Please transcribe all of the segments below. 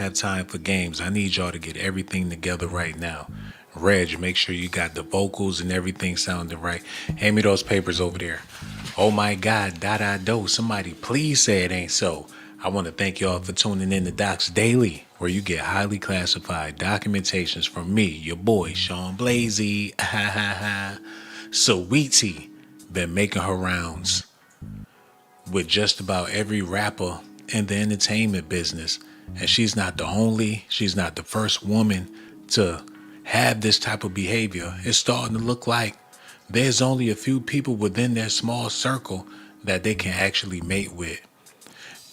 Have time for games. I need y'all to get everything together right now. Reg, make sure you got the vocals and everything sounding right. Hand me those papers over there. Oh my God, do. Somebody please say it ain't so. I want to thank y'all for tuning in to Docs Daily, where you get highly classified documentations from me, your boy, Sean Blazy. Ha ha ha. Sweetie been making her rounds with just about every rapper in the entertainment business. And she's not the first woman to have this type of behavior. It's starting to look like there's only a few people within their small circle that they can actually mate with.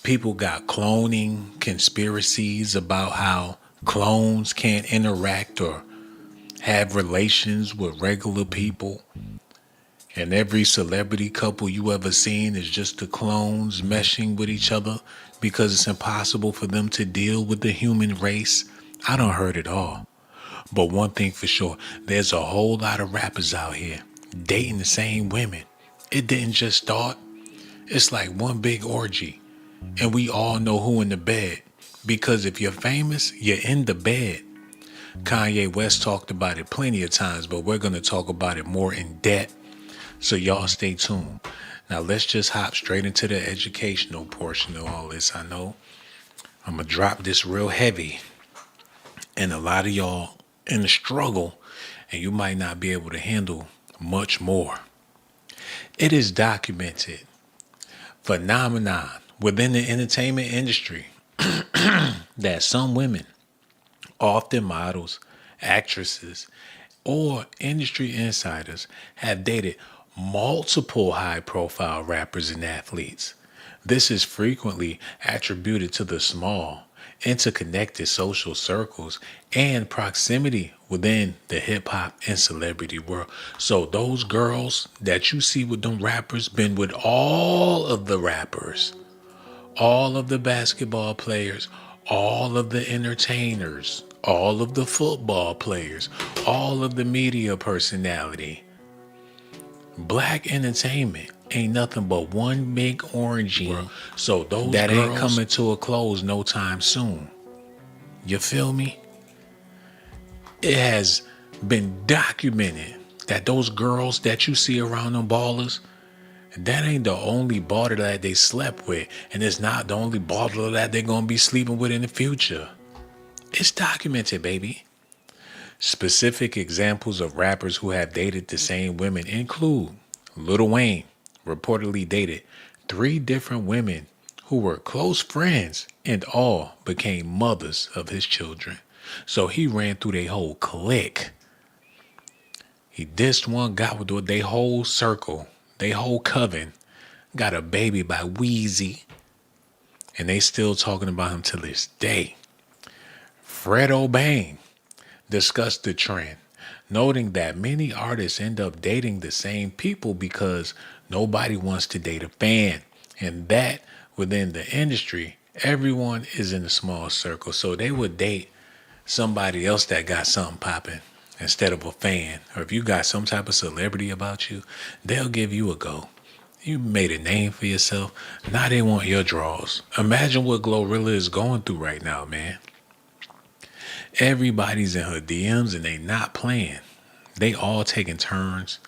People got cloning conspiracies about how clones can't interact or have relations with regular people. And every celebrity couple you ever seen is just the clones meshing with each other because it's impossible for them to deal with the human race. I don't heard it all. But one thing for sure, there's a whole lot of rappers out here dating the same women. It didn't just start. It's like one big orgy. And we all know who in the bed. Because if you're famous, you're in the bed. Kanye West talked about it plenty of times, but we're going to talk about it more in depth. So y'all stay tuned. Now let's just hop straight into the educational portion of all this. I know I'm going to drop this real heavy, and a lot of y'all in the struggle, and you might not be able to handle much more. It is documented phenomenon within the entertainment industry that some women, often models, actresses, or industry insiders, have dated multiple high profile rappers and athletes. This is frequently attributed to the small, interconnected social circles and proximity within the hip hop and celebrity world. So those girls that you see with them rappers been with all of the rappers, all of the basketball players, all of the entertainers, all of the football players, all of the media personality. Black entertainment ain't nothing but one big orangey. So those that girls ain't coming to a close no time soon. You feel me? It has been documented that those girls that you see around them ballers, that ain't the only baller that they slept with, and it's not the only baller that they're gonna be sleeping with in the future. It's documented, baby. Specific examples of rappers who have dated the same women include Lil Wayne reportedly dated 3 different women who were close friends and all became mothers of his children. So he ran through their whole clique. He dissed one, got with their whole circle, their whole coven, got a baby by Wheezy, and they still talking about him to this day. Fred O'Bane discussed the trend, noting that many artists end up dating the same people because nobody wants to date a fan, and that within the industry, everyone is in a small circle, so they would date somebody else that got something popping instead of a fan. Or if you got some type of celebrity about you, they'll give you a go. You made a name for yourself. Now they want your draws. Imagine what Glorilla is going through right now, man. Everybody's in her DMs and they not playing. They all taking turns.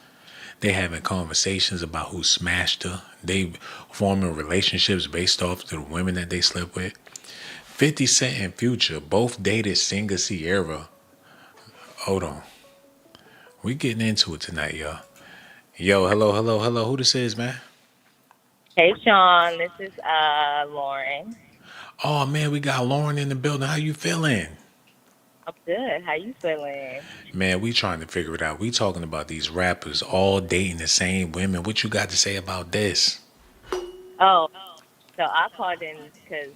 They having conversations about who smashed her. They forming relationships based off the women that they slept with. 50 Cent and Future both dated singer Sierra. Hold on. We getting into it tonight, y'all. Yo, hello, hello, hello. Who this is, man? Hey Sean, this is Lauren. Oh man, we got Lauren in the building. How you feeling? I'm good. How you feeling? Man, we trying to figure it out. We talking about these rappers all dating the same women. What you got to say about this? Oh, so I called in because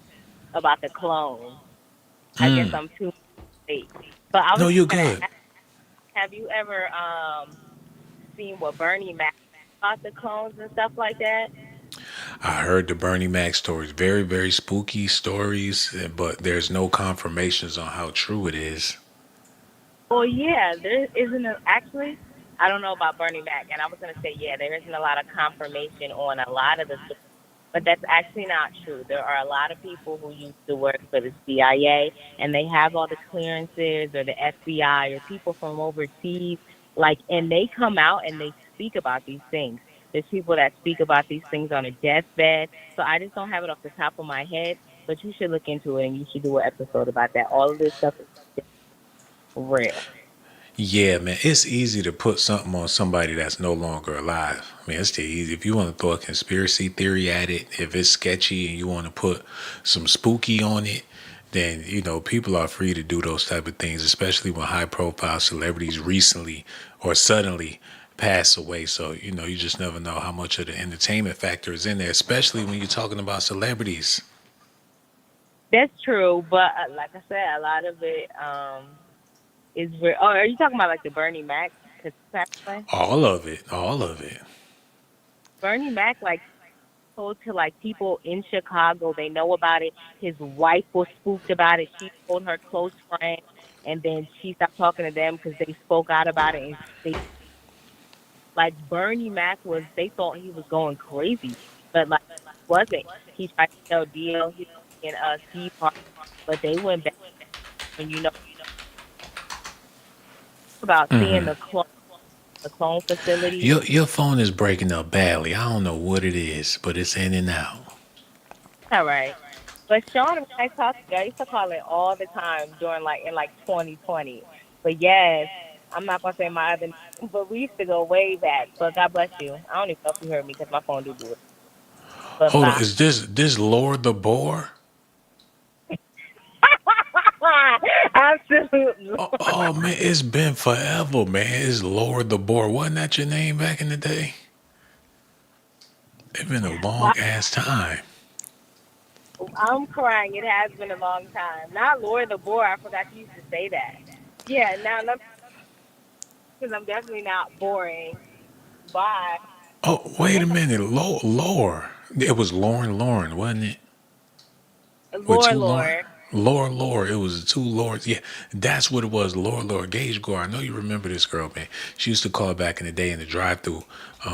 about the clone. I guess I'm too late, but I No, was you're gonna good. ask, have you ever seen what Bernie Mac about the clones and stuff like that? I heard the Bernie Mac stories. Very, very spooky stories, but there's no confirmations on how true it is. Well, yeah, there isn't actually. I don't know about Bernie Mac, and I was gonna say yeah, there isn't a lot of confirmation on a lot of the stories. But that's actually not true. There are a lot of people who used to work for the CIA and they have all the clearances or the FBI or people from overseas. Like, and they come out and they speak about these things. There's people that speak about these things on a deathbed. So I just don't have it off the top of my head, but you should look into it and you should do an episode about that. All of this stuff is real. Yeah, man, it's easy to put something on somebody that's no longer alive. I mean, it's too easy. If you want to throw a conspiracy theory at it, if it's sketchy and you want to put some spooky on it, then, people are free to do those type of things, especially when high profile celebrities recently or suddenly pass away. So, you just never know how much of the entertainment factor is in there, especially when you're talking about celebrities. That's true, but like I said, a lot of it is real. Oh, are you talking about like the Bernie Mac? Cause All of it, all of it. Bernie Mac like told to like people in Chicago. They know about it. His wife was spooked about it. She told her close friend, and then she stopped talking to them because they spoke out about it. And they like Bernie Mac was. They thought he was going crazy, but like he wasn't. He tried to sell deal. He was in a tea party, but they went back. And about seeing the clone facility. Your phone is breaking up badly. I don't know what it is, but it's in and out. All right. But Sean, when I talked to you, I used to call it all the time during like in like 2020. But yes, I'm not gonna say my other name, but we used to go way back. But God bless you. I don't even know if you heard me because my phone do it. But Hold on, bye. is this Lord the Boar? Absolutely. Oh man, it's been forever, man. It's Lord the Boar. Wasn't that your name back in the day? It's been a long ass time. I'm crying. It has been a long time. Not Lord the Boar. I forgot you used to say that. Yeah. Now, because I'm definitely not boring. Bye. Oh, wait a minute, Lore. It was Lauren, wasn't it? With Lord, two Lauren? Lord. Lore. It was two Lords. Yeah, that's what it was. Lore. Gage Gore. I know you remember this girl, man. She used to call back in the day in the drive-through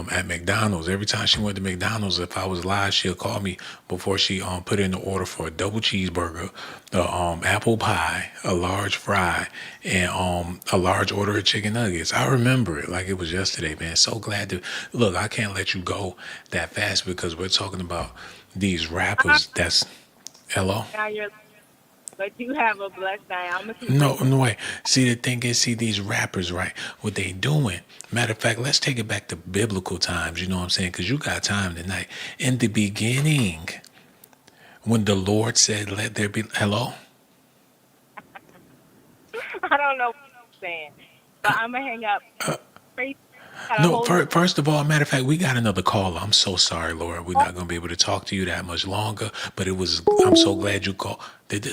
at McDonald's. Every time she went to McDonald's, if I was live, she'll call me before she put in the order for a double cheeseburger, the apple pie, a large fry, and a large order of chicken nuggets. I remember it like it was yesterday, man. So glad to look. I can't let you go that fast because we're talking about these rappers. That's hello. Now you're, but you have a blessed night. I'm gonna keep No, listening. no way. See, the thing is, see these rappers, right? What they doing? Matter of fact, let's take it back to biblical times. You know what I'm saying? Because you got time tonight. In the beginning, when the Lord said, "Let there be," hello. I don't know what you're saying, but I'm gonna hang up. Crazy. Got a No, whole new. first of all, matter of fact, we got another caller. I'm so sorry, Laura. We're not gonna be able to talk to you that much longer. But it was. I'm so glad you called. Did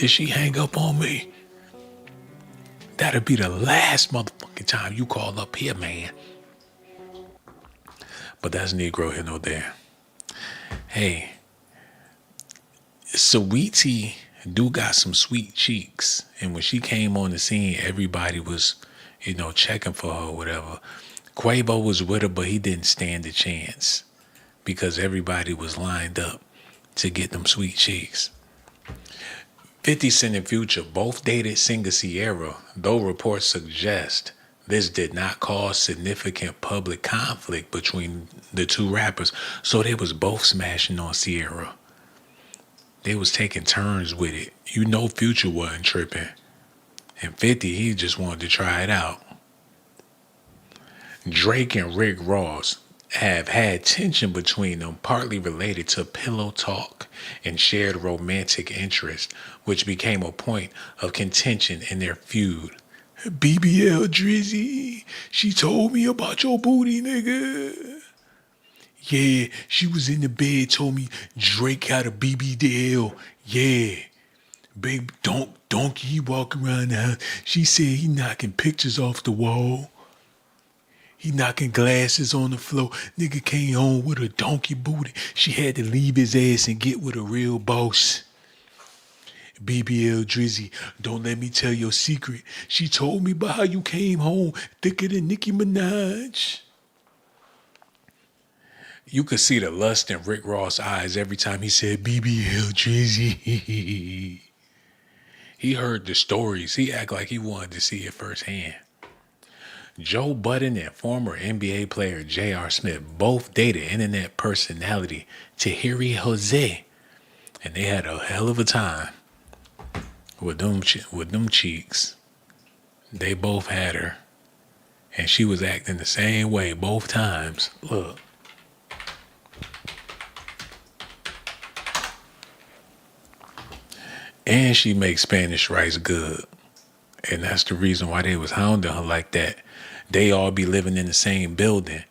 she hang up on me? That'll be the last motherfucking time you call up here, man. But that's Negro here, no there. Hey, Saweetie do got some sweet cheeks. And when she came on the scene, everybody was, checking for her or whatever. Quavo was with her, but he didn't stand a chance because everybody was lined up to get them sweet cheeks. 50 Cent and Future both dated singer Sierra, though reports suggest this did not cause significant public conflict between the two rappers, so they was both smashing on Sierra. They was taking turns with it. Future wasn't tripping. And 50, he just wanted to try it out. Drake and Rick Ross have had tension between them, partly related to pillow talk and shared romantic interest, which became a point of contention in their feud. BBL Drizzy, she told me about your booty, nigga. Yeah, she was in the bed, told me Drake had a BBL. Yeah. Babe, don't keep walking around the house. She said he knocking pictures off the wall. He knocking glasses on the floor. Nigga came home with a donkey booty. She had to leave his ass and get with a real boss. BBL Drizzy, don't let me tell your secret. She told me about how you came home thicker than Nicki Minaj. You could see the lust in Rick Ross' eyes every time he said BBL Drizzy. He heard the stories. He act like he wanted to see it firsthand. Joe Budden and former NBA player J.R. Smith both dated internet personality Tahiri Jose, and they had a hell of a time with them cheeks. They both had her, and she was acting the same way both times. Look. And she makes Spanish rice good. And that's the reason why they was hounding her like that. They all be living in the same building.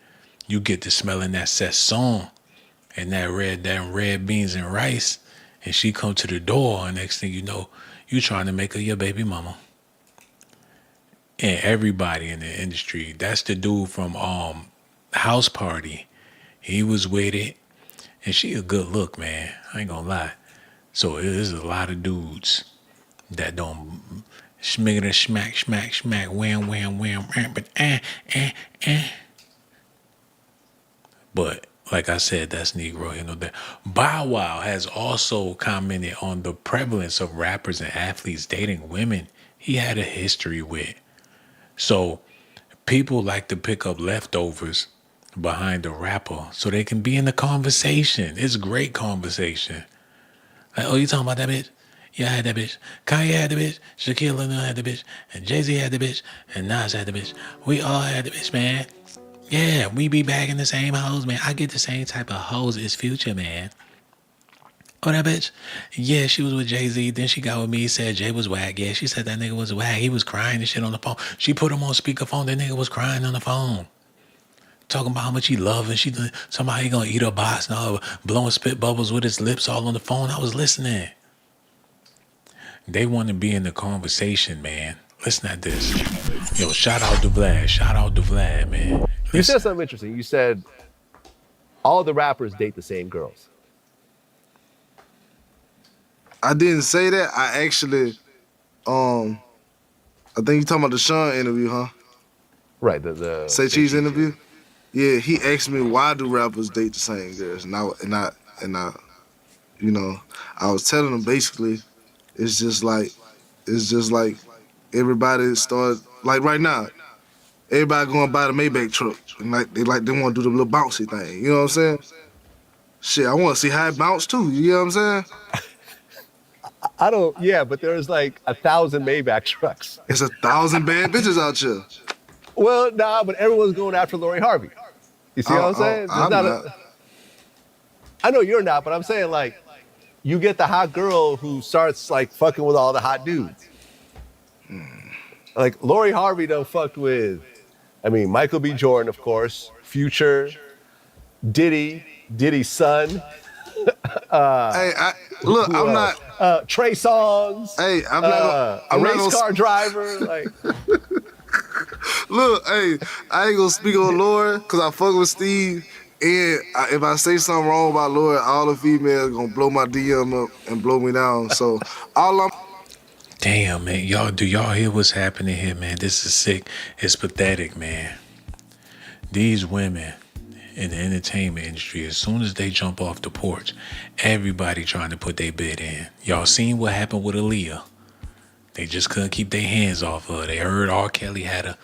You get to smelling that sazon and that red beans and rice. And she come to the door, and next thing you know, you trying to make her your baby mama. And everybody in the industry, that's the dude from House Party. He was with it. And she a good look, man. I ain't gonna lie. So there's a lot of dudes that don't smiggity smack, wham, but But like I said, that's Negro. You know that. Bow Wow has also commented on the prevalence of rappers and athletes dating women he had a history with. So people like to pick up leftovers behind a rapper so they can be in the conversation. It's great conversation. Like, oh, you talking about that bitch? Yeah, I had that bitch. Kanye had the bitch. Shaquille O'Neal had the bitch. And Jay-Z had the bitch. And Nas had the bitch. We all had the bitch, man. Yeah, we be bagging the same hoes, man. I get the same type of hoes as Future, man. Oh, that bitch? Yeah, she was with Jay-Z. Then she got with me, said Jay was whack. Yeah, she said that nigga was whack. He was crying and shit on the phone. She put him on speakerphone. That nigga was crying on the phone. Talking about how much he loved and she somehow he gonna eat her box and all, blowing spit bubbles with his lips all on the phone. I was listening. They want to be in the conversation, man. Listen at this. Yo, shout out to Vlad. Shout out to Vlad, man. You said something interesting. You said all the rappers date the same girls. I didn't say that. I actually, I think you talking about the Sean interview, huh? Right. The Say Cheese interview. Yeah, he asked me why do rappers date the same girls, and I, you know, I was telling him basically, it's just like everybody start like right now, everybody going to buy the Maybach truck, and they want to do the little bouncy thing. You know what I'm saying? Shit, I want to see how it bounce too. You know what I'm saying? I don't. Yeah, but there's like 1,000 Maybach trucks. It's 1,000 bad bitches out here. Well, nah, but everyone's going after Lori Harvey. You see what I'm saying? I'm not. I know you're not, but I'm saying like, you get the hot girl who starts like fucking with all the hot dudes. Like Lori Harvey done fucked with, I mean, Michael B. Jordan, of course, Future, Diddy's son. Look, I'm not. Trey Songz. Hey, I'm not. A race car driver. Like, look, hey, I ain't gonna speak on Lori because I fuck with Steve. And if I say something wrong about Lori, all the females gonna blow my DM up and blow me down. So all I'm. Damn, man. Do y'all hear what's happening here, man? This is sick. It's pathetic, man. These women in the entertainment industry, as soon as they jump off the porch, everybody trying to put their bid in. Y'all seen what happened with Aaliyah? They just couldn't keep their hands off her. They heard R. Kelly had her.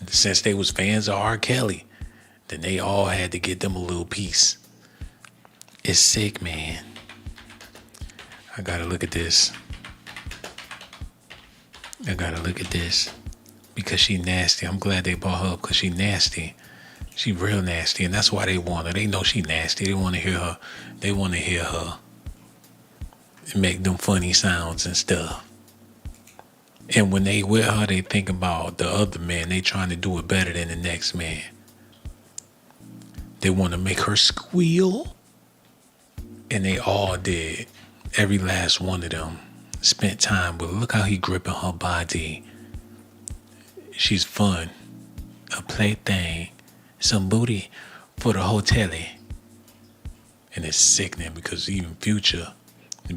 Since they was fans of R. Kelly, then they all had to get them a little piece. It's sick, man. I gotta look at this. Because she nasty. I'm glad they bought her up because she nasty. She real nasty, and that's why they want her. They know she nasty. They want to hear her. They want to hear her and make them funny sounds and stuff. And when they with her, they think about the other man. They trying to do it better than the next man. They want to make her squeal. And they all did. Every last one of them spent time with. Look how he gripping her body. She's fun. A plaything. Some booty for the hotelly. And it's sickening because even Future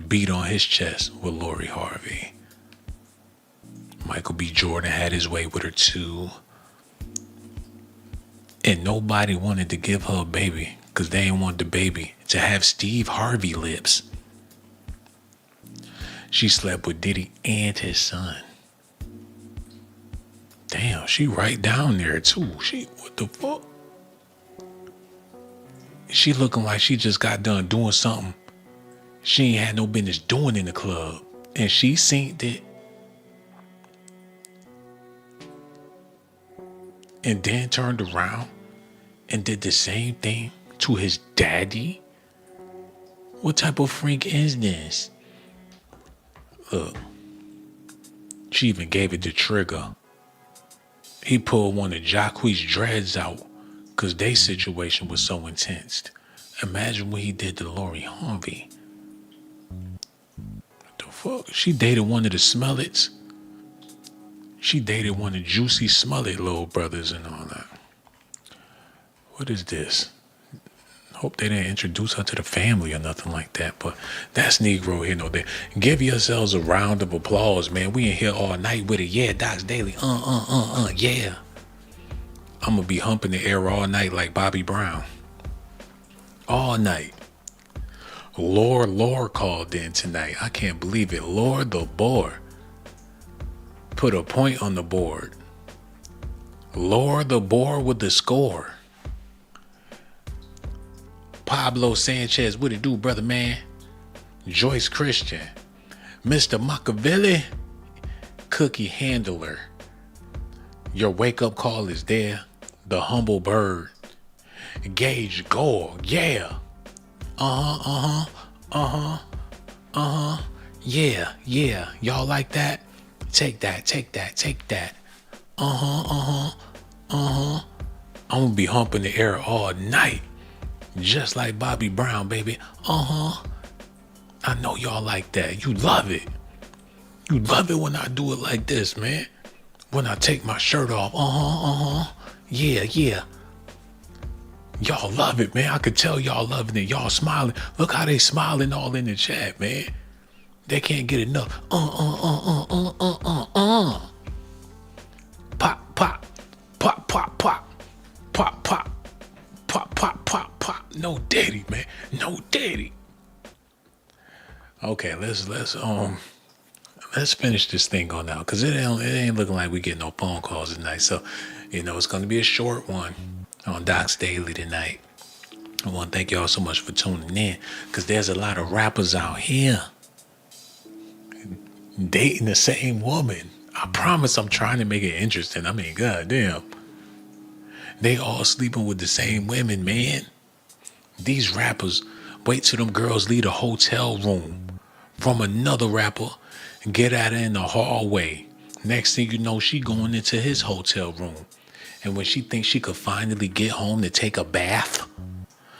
beat on his chest with Lori Harvey. Michael B. Jordan had his way with her too. And nobody wanted to give her a baby because they didn't want the baby to have Steve Harvey lips. She slept with Diddy and his son. Damn, she right down there too. What the fuck? She looking like she just got done doing something she ain't had no business doing in the club. And she seen it. And then turned around and did the same thing to his daddy? What type of freak is this? Look, she even gave it the trigger. He pulled one of Jacquees' dreads out because their situation was so intense. Imagine what he did to Lori Harvey. What the fuck? She dated one of the Smollets. She dated one of Juicy Smollett little brothers and all that. What is this? Hope they didn't introduce her to the family or nothing like that, but that's Negro here, no there. Give yourselves a round of applause, man. We in here all night with it. Yeah, Docs Daily. Yeah. I'm gonna be humping the air all night like Bobby Brown. All night. Lore called in tonight. I can't believe it. Lore the board. Put a point on the board. Lore the board with the score. Pablo Sanchez, what it do, brother man? Joyce Christian. Mr. Machiavelli. Cookie Handler. Your wake-up call is there. The Humble Bird. Gage Gore. Yeah. Yeah. Y'all like that? Take that. I'm gonna be humping the air all night. Just like Bobby Brown, baby. I know y'all like that. You love it. You love it when I do it like this, man. When I take my shirt off. Yeah. Y'all love it, man. I could tell y'all loving it. Y'all smiling. Look how they smiling all in the chat, man. They can't get enough. Pop, pop. Pop, pop, pop. Pop, pop. Pop, pop, pop, pop. No daddy, man. No daddy. Okay, let's finish this thing on now, because it ain't looking like we get no phone calls tonight. So, it's gonna be a short one on Docs Daily tonight. I want to thank y'all so much for tuning in, because there's a lot of rappers out here dating the same woman. I promise I'm trying to make it interesting. I mean, goddamn. They all sleeping with the same women, man. These rappers wait till them girls leave a hotel room from another rapper and get at her in the hallway. Next thing you know, she going into his hotel room. And when she thinks she could finally get home to take a bath,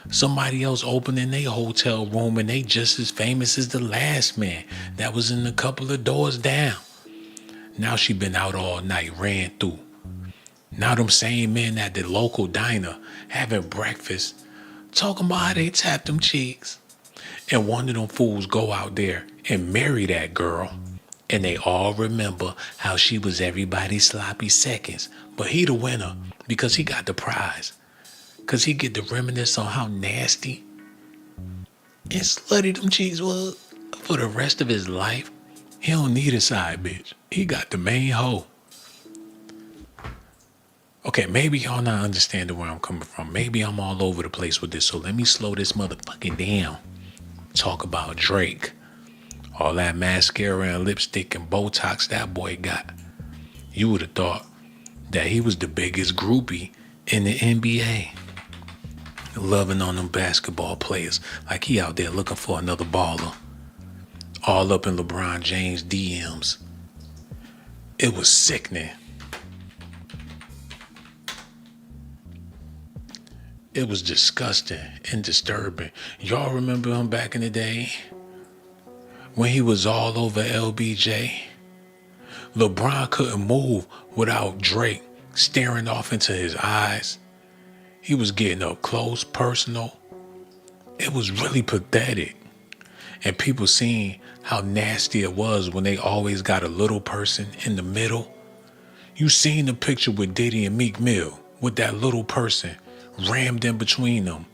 somebody else opening their hotel room and they just as famous as the last man that was in a couple of doors down. Now she been out all night, ran through. Now them same men at the local diner having breakfast, talking about how they tap them cheeks. And one of them fools go out there and marry that girl. And they all remember how she was everybody's sloppy seconds. But he the winner because he got the prize. Because he get to reminisce on how nasty and slutty them cheeks was for the rest of his life. He don't need a side bitch. He got the main hoe. Okay, maybe y'all not understanding where I'm coming from. Maybe I'm all over the place with this, so let me slow this motherfucking down. Talk about Drake. All that mascara and lipstick and Botox that boy got. You would have thought that he was the biggest groupie in the NBA. Loving on them basketball players like he out there looking for another baller. All up in LeBron James' DMs. It was sickening. It was disgusting and disturbing. Y'all remember him back in the day when he was all over LBJ? LeBron couldn't move without Drake staring off into his eyes. He was getting up close, personal. It was really pathetic. And people seeing how nasty it was when they always got a little person in the middle. You seen the picture with Diddy and Meek Mill with that little person rammed in between them.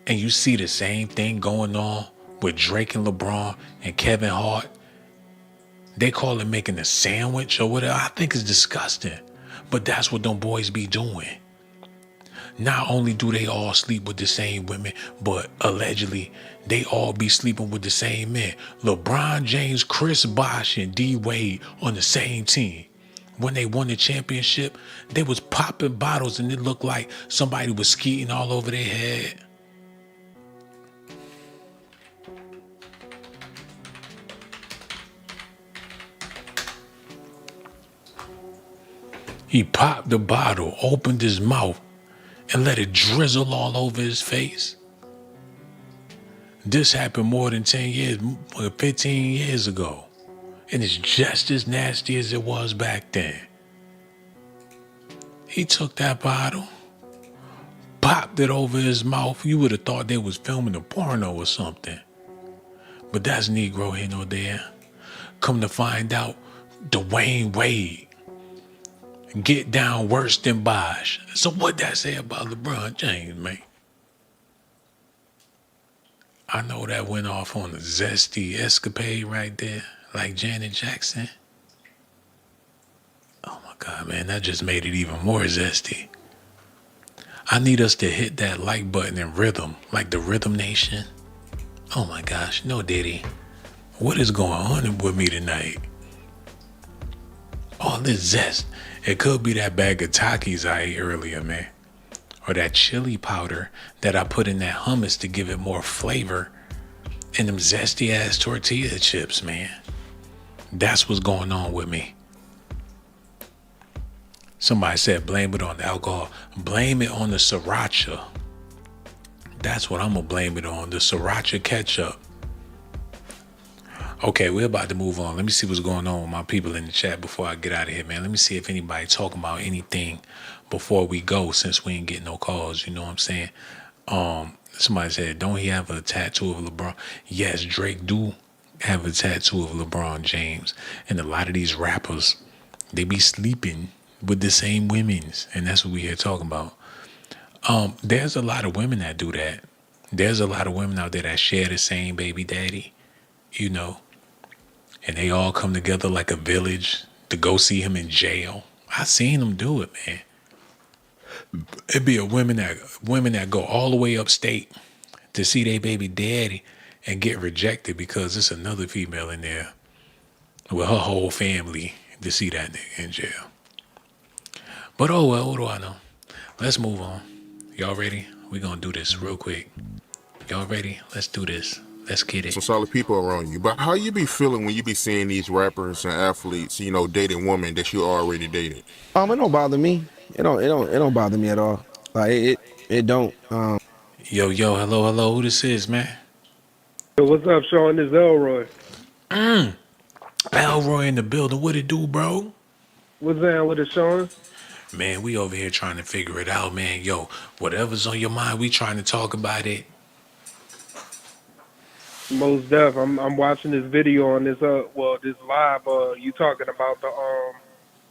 And you see the same thing going on with Drake and LeBron and Kevin Hart. They call it making a sandwich or whatever. I think it's disgusting. But that's what them boys be doing. Not only do they all sleep with the same women, but allegedly they all be sleeping with the same men. LeBron James, Chris Bosh, and D Wade on the same team. When they won the championship, they was popping bottles and it looked like somebody was skeeting all over their head. He popped the bottle, opened his mouth, and let it drizzle all over his face. This happened more than 10 years, 15 years ago. And it's just as nasty as it was back then. He took that bottle, popped it over his mouth. You would have thought they was filming a porno or something. But that's Negro here no there. Come to find out, Dwayne Wade get down worse than Bosh. So what that say about LeBron James, man? I know that went off on a zesty escapade right there, like Janet Jackson. Oh my God, man, that just made it even more zesty. I need us to hit that like button in rhythm, like the Rhythm Nation. Oh my gosh, no Diddy. What is going on with me tonight? All this zest. It could be that bag of Takis I ate earlier, man. Or that chili powder that I put in that hummus to give it more flavor. And them zesty ass tortilla chips, man. That's what's going on with me. Somebody said blame it on the alcohol. Blame it on the sriracha. That's what I'm going to blame it on. The sriracha ketchup. Okay, we're about to move on. Let me see what's going on with my people in the chat before I get out of here, man. Let me see if anybody talking about anything before we go, since we ain't getting no calls. You know what I'm saying? Somebody said, don't he have a tattoo of LeBron? Yes, Drake do have a tattoo of LeBron James. And a lot of these rappers, they be sleeping with the same women's. And that's what we here talking about. There's a lot of women that do that. There's a lot of women out there that share the same baby daddy, you know. And they all come together like a village to go see him in jail. I seen them do it, man. It'd be women that go all the way upstate to see their baby daddy and get rejected because there's another female in there with her whole family to see that nigga in jail. But oh well, what do I know? Let's move on. Y'all ready? We're gonna do this real quick. Y'all ready? Let's do this. Let's get it. Some solid people around you. But how you be feeling when you be seeing these rappers and athletes, dating women that you already dated? It don't bother me. It don't bother me at all. Like it don't. Yo, hello, who this is, man? Yo, what's up, Sean? This is Elroy. Elroy in the building. What it do, bro? What's down with it, Sean? Man, we over here trying to figure it out, man. Yo, whatever's on your mind, we trying to talk about it. Most def. I'm watching this video on this this live. You talking about the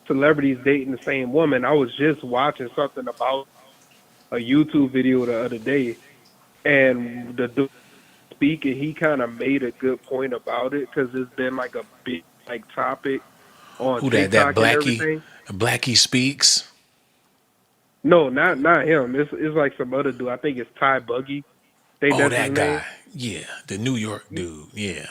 celebrities dating the same woman? I was just watching something about a YouTube video the other day, and the dude speaking, he kind of made a good point about it because it's been like a big topic on Who TikTok that and Blackie? everything. Blackie speaks. No, not him. It's like some other dude. I think it's Ty Buggy. Oh, that guy. Yeah, the New York dude. Yeah.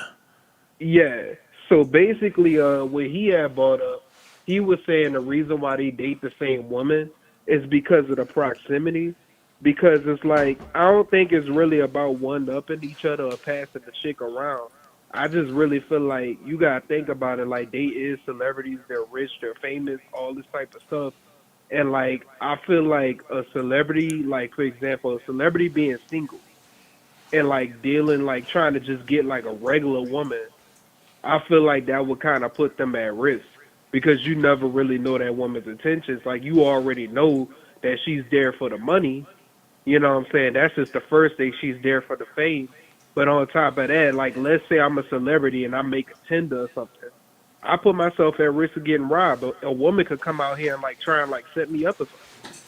Yeah. So basically, what he had brought up, he was saying the reason why they date the same woman is because of the proximity. Because it's like, I don't think it's really about one-upping each other or passing the chick around. I just really feel like you got to think about it like they is celebrities, they're rich, they're famous, all this type of stuff. And like, I feel like a celebrity, like for example, a celebrity being single and like dealing, like trying to just get like a regular woman, I feel like that would kind of put them at risk because you never really know that woman's intentions. Like you already know that she's there for the money. You know what I'm saying? That's just the first thing. She's there for the fame. But on top of that, like let's say I'm a celebrity and I make a tender or something. I put myself at risk of getting robbed. A woman could come out here and like try and like set me up or something.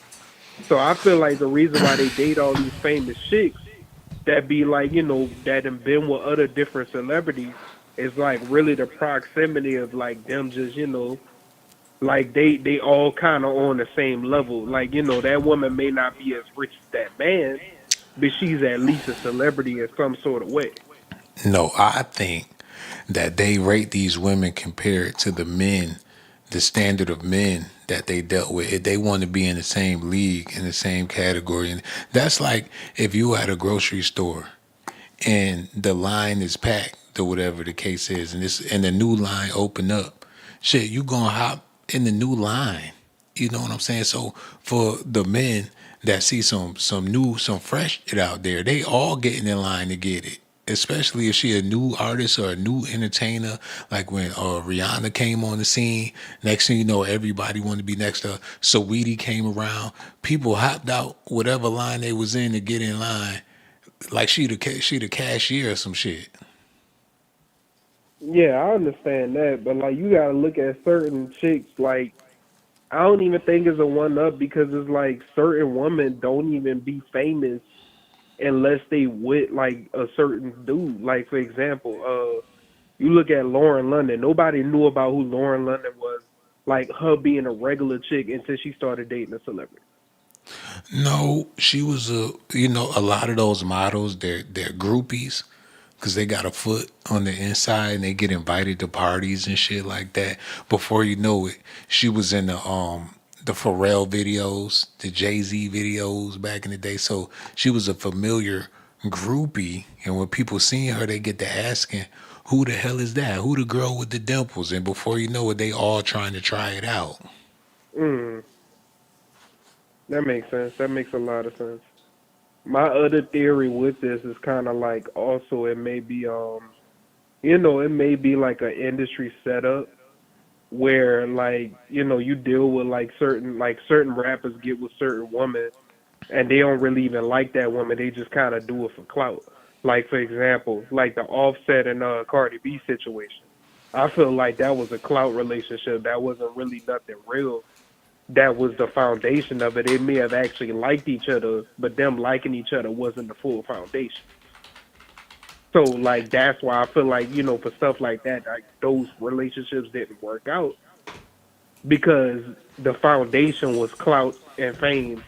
So I feel like the reason why they date all these famous chicks that be like, that have been with other different celebrities. It's like really the proximity of like them just, like they all kind of on the same level. Like, that woman may not be as rich as that man, but she's at least a celebrity in some sort of way. No, I think that they rate these women compared to the men, the standard of men that they dealt with. If they want to be in the same league, in the same category. And that's like if you at a grocery store and the line is packed or whatever the case is, and the new line open up, shit, you gonna hop in the new line. You know what I'm saying? So for the men that see some fresh shit out there, they all getting in line to get it. Especially if she a new artist or a new entertainer, like when Rihanna came on the scene. Next thing you know, everybody wanted to be next to her. Saweetie came around. People hopped out whatever line they was in to get in line, like she the cashier or some shit. Yeah, I understand that, but like you gotta look at certain chicks. Like I don't even think it's a one up because it's like certain women don't even be famous unless they with like a certain dude. Like for example, you look at Lauren London. Nobody knew about who Lauren London was, like her being a regular chick until she started dating a celebrity. No, she was a lot of those models, they're groupies because they got a foot on the inside and they get invited to parties and shit like that. Before you know it, she was in the Pharrell videos, the Jay-Z videos back in the day. So she was a familiar groupie, and when people seeing her, they get to asking, "Who the hell is that? Who the girl with the dimples?" And before you know it, they all trying to try it out. Mm, that makes sense. That makes a lot of sense. My other theory with this is kind of like also it may be it may be like an industry setup where like you deal with like certain rappers get with certain women and they don't really even like that woman. They just kind of do it for clout. Like for example, like the Offset and Cardi B situation. I feel like that was a clout relationship. That wasn't really nothing real. That was the foundation of it. They may have actually liked each other, but them liking each other wasn't the full foundation. So like that's why I feel like for stuff like that, like those relationships didn't work out because the foundation was clout and fame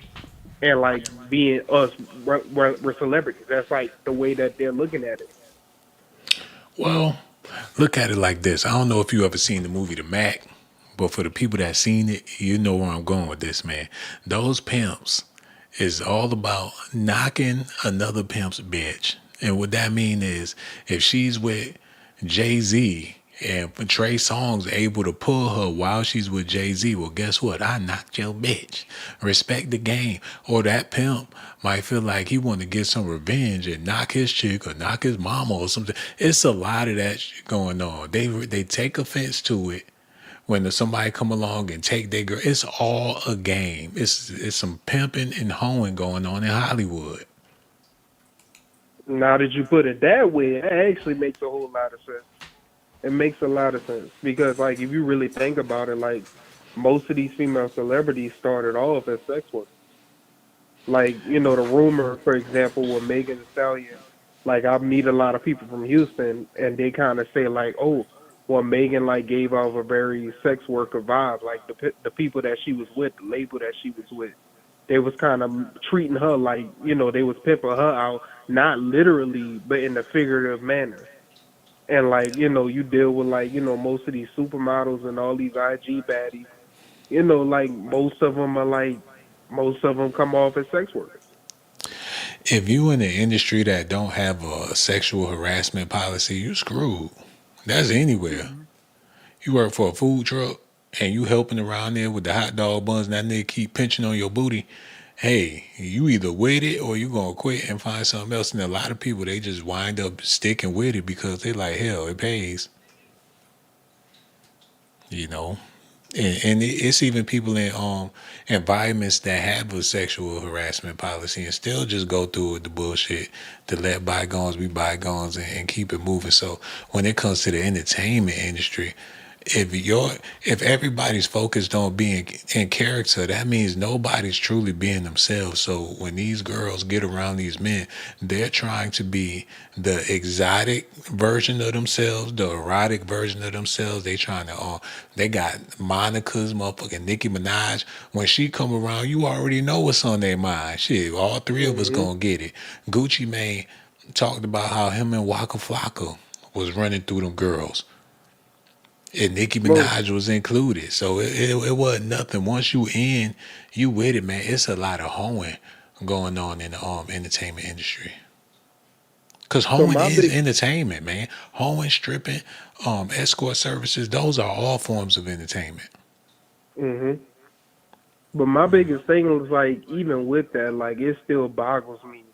and like being us, we're celebrities. That's like the way that they're looking at it. Well, look at it like this. I don't know if you ever seen the movie The Mac, but for the people that seen it, you know where I'm going with this, man. Those pimps is all about knocking another pimp's bitch. And what that mean is if she's with Jay-Z and Trey Songz able to pull her while she's with Jay-Z, well, guess what? I knocked your bitch. Respect the game. Or that pimp might feel like he want to get some revenge and knock his chick or knock his mama or something. It's a lot of that shit going on. They take offense to it when somebody come along and take their girl. It's all a game. It's some pimping and hoeing going on in Hollywood. Now that you put it that way, it actually makes a whole lot of sense. It makes a lot of sense because, like, if you really think about it, like, most of these female celebrities started off as sex workers. Like, the rumor, for example, with Megan Thee Stallion, like, I meet a lot of people from Houston, and they kind of say, like, oh, well, Megan, like, gave off a very sex worker vibe. Like, the people that she was with, the label that she was with, they was kind of treating her like, they was pimping her out, not literally, but in a figurative manner. And like, you deal with like, most of these supermodels and all these IG baddies, like most of them come off as sex workers. If you in an industry that don't have a sexual harassment policy, you screwed. That's anywhere. Hmm. You work for a food truck and you helping around there with the hot dog buns and that nigga keep pinching on your booty. Hey, you either with it or you gonna quit and find something else. And a lot of people, they just wind up sticking with it because they like, hell, it pays, you know. And it's even people in environments that have a sexual harassment policy and still just go through with the bullshit to let bygones be bygones and keep it moving. So when it comes to the entertainment industry, if everybody's focused on being in character, that means nobody's truly being themselves. So when these girls get around these men, they're trying to be the exotic version of themselves, the erotic version of themselves. They trying to they got Monica's motherfucking Nicki Minaj. When she come around, you already know what's on their mind. Shit, all three of us Hmm. gonna get it. Gucci Mane talked about how him and Waka Flocka was running through them girls. And Nicki Most Minaj was included. So it wasn't nothing. Once you in, you with it, man. It's a lot of hoeing going on in the entertainment industry. Cause so hoeing my is big entertainment, man. Hoeing, stripping, escort services, those are all forms of entertainment. hmm But my biggest thing was like, even with that, like it still boggles me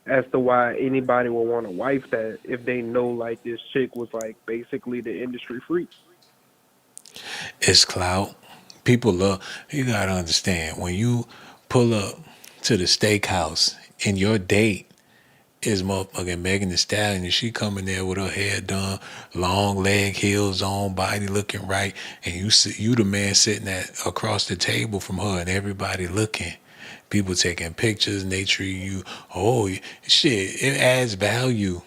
as to why anybody would want to wife that if they know like this chick was like basically the industry freak. It's clout. People love, you gotta understand, when you pull up to the steakhouse and your date is motherfucking Megan Thee Stallion, and she coming there with her hair done, long leg, heels on, body looking right, and you the man sitting at across the table from her, and everybody looking, people taking pictures, and they treat you, oh shit, it adds value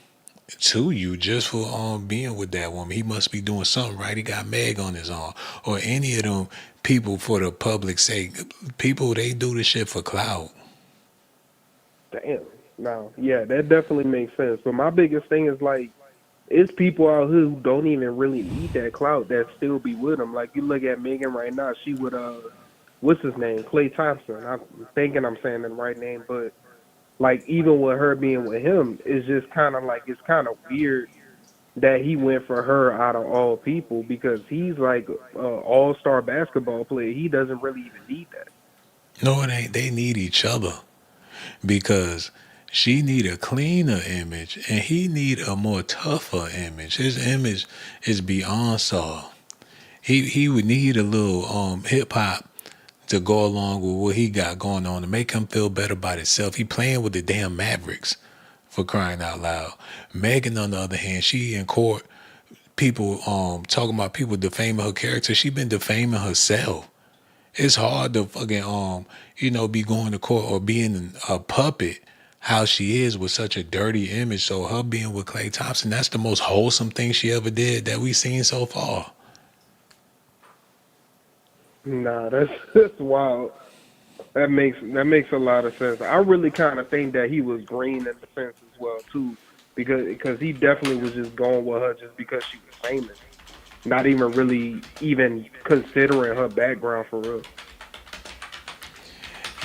to you just for being with that woman. He must be doing something right. He got Meg on his arm, or any of them people for the public sake. People they do this shit for clout. Damn. No, yeah, that definitely makes sense. But my biggest thing is like, it's people out here who don't even really need that clout that still be with them. Like you look at Megan right now, she would what's his name, Clay Thompson. I'm thinking I'm saying the right name, but like even with her being with him, it's just kind of like it's kind of weird that he went for her out of all people because he's like a all-star basketball player. He doesn't really even need that. No, it ain't. They need each other because she need a cleaner image and he need a more tougher image. His image is beyond soft. He would need a little hip hop to go along with what he got going on to make him feel better about himself. He playing with the damn Mavericks, for crying out loud. Megan, on the other hand, she in court, people talking about people defaming her character. She been defaming herself. It's hard to fucking be going to court or being a puppet how she is with such a dirty image. So her being with Klay Thompson, that's the most wholesome thing she ever did that we've seen so far. Nah, that's that's wild. That makes a lot of sense. I really kind of think that he was green in the sense as well too, because he definitely was just going with her just because she was famous, not even really even considering her background for real.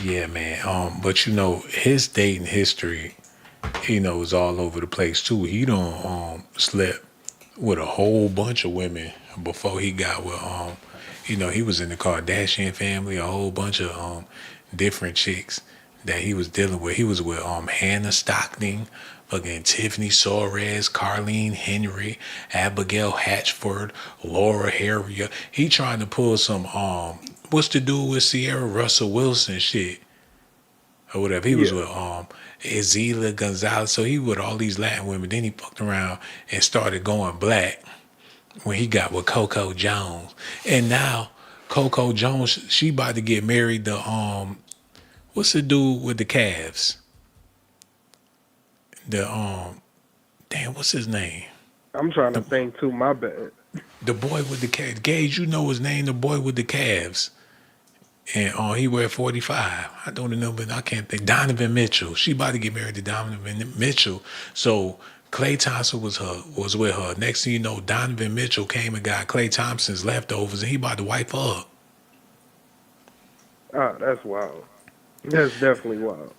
Yeah, man. But his dating history, is all over the place too. He don't slept with a whole bunch of women before he got with he was in the Kardashian family, a whole bunch of different chicks that he was dealing with. He was with Hannah Stockton, fucking Tiffany Soares, Carlene Henry, Abigail Hatchford, Laura Harrier. He trying to pull some what's the dude with Sierra Russell Wilson shit or whatever. He was Yeah. with Azila Gonzalez. So he with all these Latin women. Then he fucked around and started going black when he got with Coco Jones. And now Coco Jones, she about to get married to what's the dude with the calves? The damn, what's his name? I'm trying to The think too. My bad. the boy with the calves. Gage, you know his name, the boy with the calves. And he wear 45. I don't remember. I can't think. Donovan Mitchell. She about to get married to Donovan Mitchell. So Klay Thompson was with her. Next thing you know, Donovan Mitchell came and got Klay Thompson's leftovers, and he about to wipe her up. Ah, that's wild. That's definitely wild.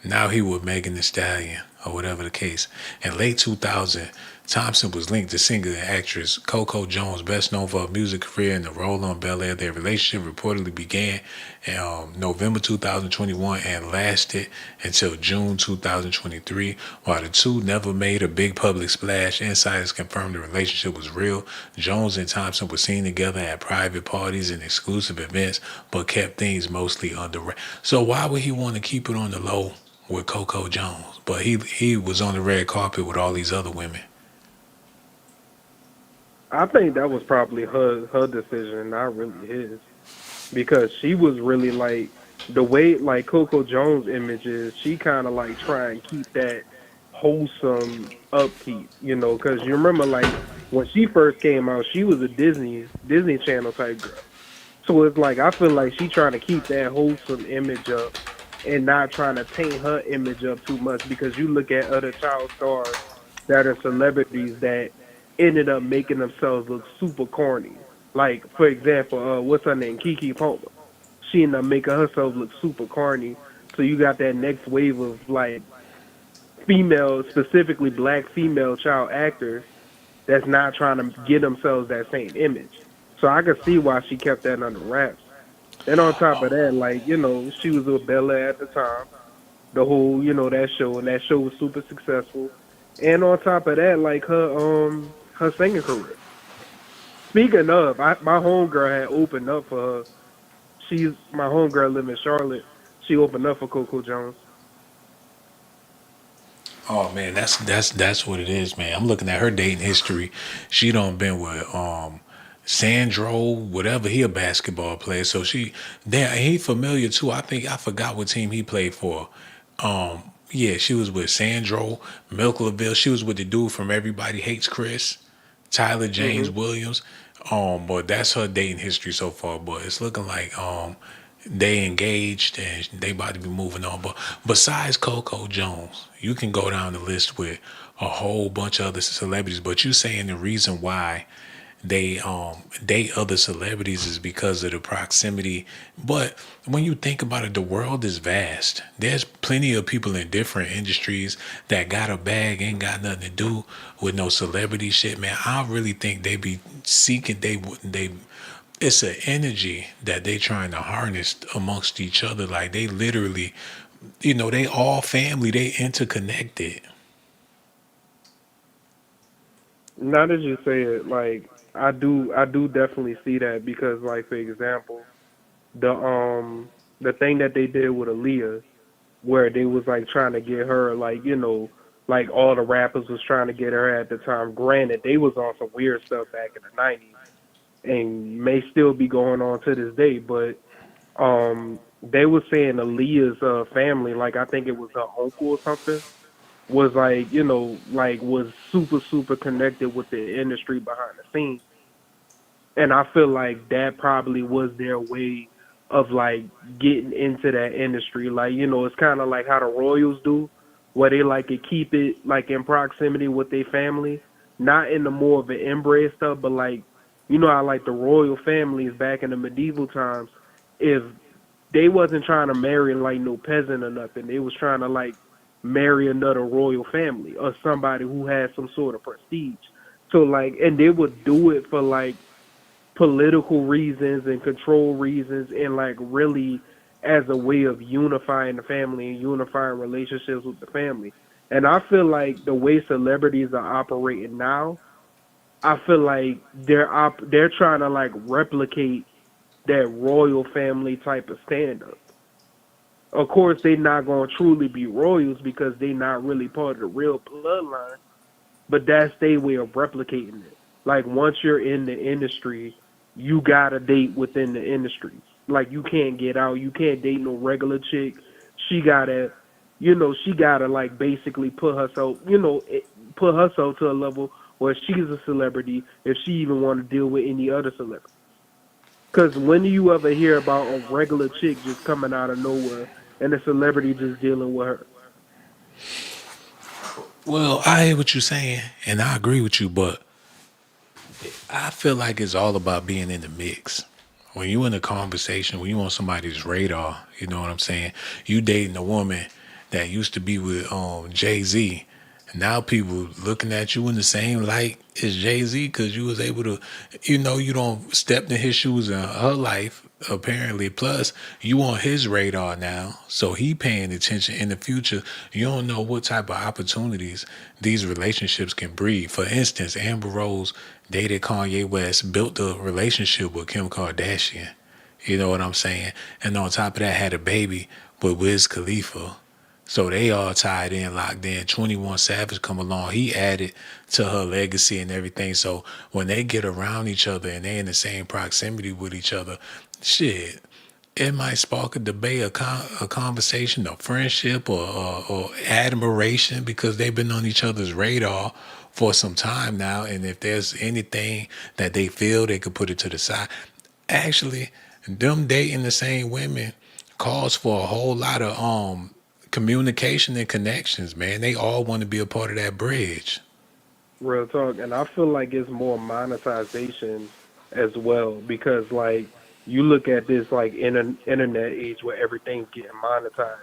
Now he with Megan Thee Stallion, or whatever the case. In late 2000, Thompson was linked to singer and actress Coco Jones, best known for her music career and the role on Bel Air. Their relationship reportedly began in November 2021 and lasted until June 2023. While the two never made a big public splash, insiders confirmed the relationship was real. Jones and Thompson were seen together at private parties and exclusive events, but kept things mostly under wraps. So why would he want to keep it on the low with Coco Jones? But he was on the red carpet with all these other women. I think that was probably her decision, not really his, because she was really like the way like Coco Jones' image is. She kind of like try and keep that wholesome upkeep, you know, because you remember like when she first came out, she was a Disney Channel type girl. So it's like I feel like she trying to keep that wholesome image up and not trying to taint her image up too much because you look at other child stars that are celebrities that ended up making themselves look super corny. Like for example, what's her name? Kiki Palmer. She ended up making herself look super corny. So you got that next wave of like female, specifically black female child actors that's not trying to get themselves that same image. So I could see why she kept that under wraps. And on top of that, like, you know, she was with Bella at the time, the whole, you know, that show, and that show was super successful. And on top of that, like her singing career. Speaking of, my homegirl had opened up for her. She's my homegirl live in Charlotte. She opened up for Coco Jones. Oh man, that's what it is, man. I'm looking at her dating history. She done been with Sandro, whatever. He a basketball player, so she damn he familiar too. I think I forgot what team he played for. Yeah, she was with Sandro, Milk LaVille. She was with the dude from Everybody Hates Chris, Tyler James Hmm. Williams. But that's her dating history so far. But it's looking like they engaged and they about to be moving on. But besides Coco Jones, you can go down the list with a whole bunch of other celebrities. But you saying the reason why they date other celebrities is because of the proximity. But when you think about it, the world is vast. There's plenty of people in different industries that got a bag, ain't got nothing to do with no celebrity shit, man. I really think they be seeking they it's an energy that they trying to harness amongst each other. Like they literally, they all family, they interconnected. Now that you say it, like I do definitely see that because, like for example, the thing that they did with Aaliyah, where they was like trying to get her, like you know, like all the rappers was trying to get her at the time. Granted, they was on some weird stuff back in the '90s, and may still be going on to this day. But they was saying Aaliyah's family, like I think it was her uncle or something, was like you know like was super connected with the industry behind the scenes, and I feel like that probably was their way of like getting into that industry. Like you know, it's kind of like how the Royals do, where they like to keep it like in proximity with their family, not in the more of an inbred stuff, but like you know how like the royal families back in the medieval times, if they wasn't trying to marry like no peasant or nothing, they was trying to like marry another royal family or somebody who had some sort of prestige. So like, and they would do it for like political reasons and control reasons and like really as a way of unifying the family and unifying relationships with the family. And I feel like the way celebrities are operating now, I feel like they're trying to like replicate that royal family type of stand up. Of course, they're not going to truly be royals because they're not really part of the real bloodline, but that's their way of replicating it. Like once you're in the industry, you gotta date within the industry. Like you can't get out. You can't date no regular chick. She gotta, she gotta like basically put herself, put herself to a level where she's a celebrity if she even want to deal with any other celebrity. Because when do you ever hear about a regular chick just coming out of nowhere and a celebrity just dealing with her? Well, I hear what you're saying, and I agree with you, but I feel like it's all about being in the mix. When you in a conversation, when you on somebody's radar, you know what I'm saying? You dating a woman that used to be with Jay-Z. And now people looking at you in the same light as Jay-Z because you was able to, you don't step in his shoes in her life, apparently. Plus, you on his radar now, so he paying attention in the future. You don't know what type of opportunities these relationships can breed. For instance, Amber Rose dated Kanye West, built a relationship with Kim Kardashian. You know what I'm saying? And on top of that, had a baby with Wiz Khalifa. So they all tied in, locked in. 21 Savage come along. He added to her legacy and everything. So when they get around each other and they in the same proximity with each other, shit, it might spark a debate, a conversation, a friendship, or admiration because they've been on each other's radar for some time now. And if there's anything that they feel, they could put it to the side. Actually, them dating the same women calls for a whole lot of communication and connections, man. They all want to be a part of that bridge. Real talk, and I feel like it's more monetization as well because like you look at this like in an internet age where everything's getting monetized.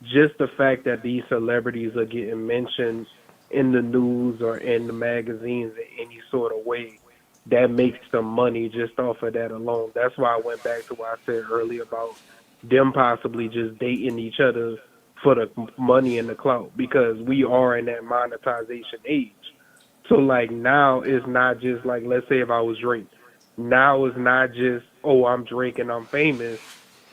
Just the fact that these celebrities are getting mentioned in the news or in the magazines in any sort of way, that makes them money just off of that alone. That's why I went back to what I said earlier about them possibly just dating each other for the money and the clout because we are in that monetization age. So like now it's not just like let's say if I was Drake. Now it's not just oh I'm Drake and I'm famous.